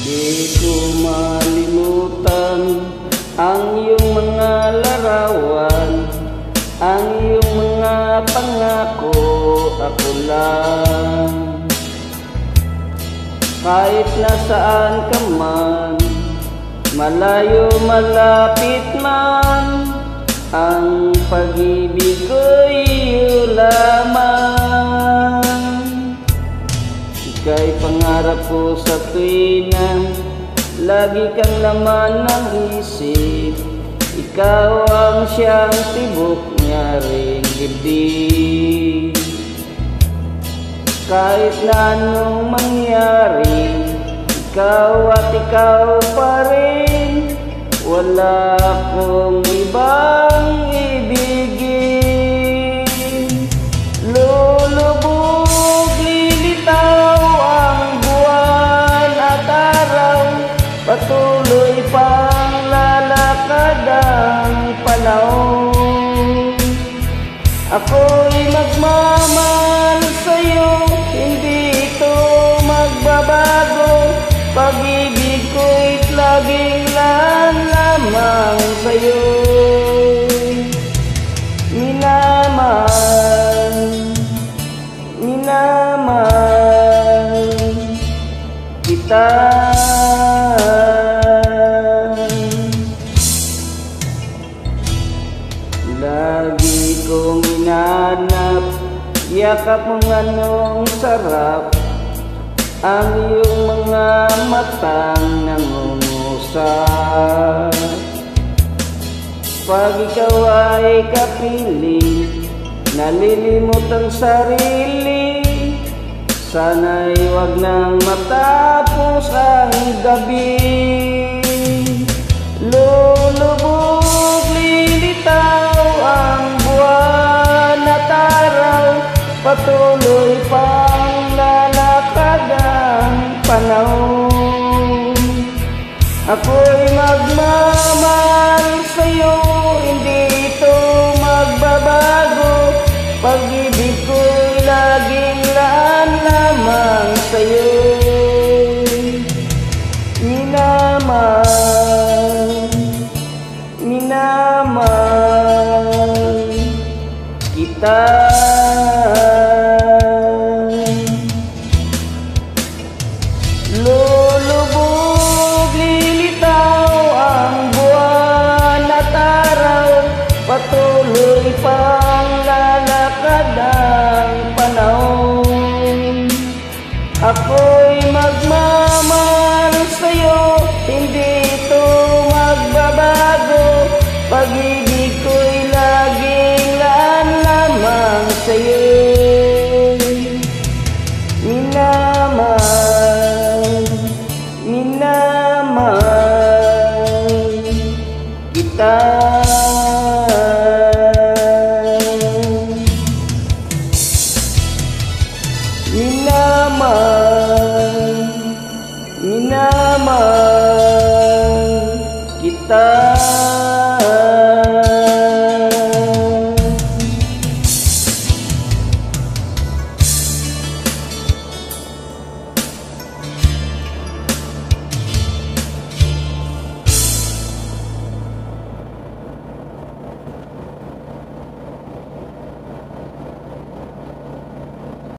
Di ko malimutan ang iyong mga larawan, ang iyong mga pangako, ako lang. Kahit nasaan ka man, malayo malapit man, ang pag-ibig ko'y iyo lamang. Ika'y pangarap ko sa tuwina, lagi kang laman ng isip. Ikaw ang siyang tibok niya ring dibdib. Kahit na anong mangyari, ikaw at ikaw pa rin. Wala akong ibang ibigin. Lulubog, lilitaw ang buwan at araw, patuloy pang lalakad ang panahon. Ako'y magmamahal sa'yo, hindi ito magbabago. Pag-ibig ko'y laging lamang sa'yo. Minamahal, minamahal kita. Lagi kong hinanap, yakap mong anong sarap, ang iyong mga matang nangungusap. Pag ikaw ay kapiling, nalilimot ang sarili, sana'y wag nang matapos ang gabi. Lulubog, lilitaw ang buwan at araw, patuloy pang lalakad ang panahon. Ako'y magmamahal sa'yo, hindi ito magbabago. Pag-ibig ko'y laging lamang sa'yo. Minamahal, minamahal kita. Lulubog, lilitaw ang buwan at araw, patuloy pang lalakad ang panahon. Ako'y magmamahal sa'yo, hindi ito magbabago. Pag-ibig ko'y laging lamang sa'yo. Minamahal, minamahal kita. Minamahal, minamahal kita.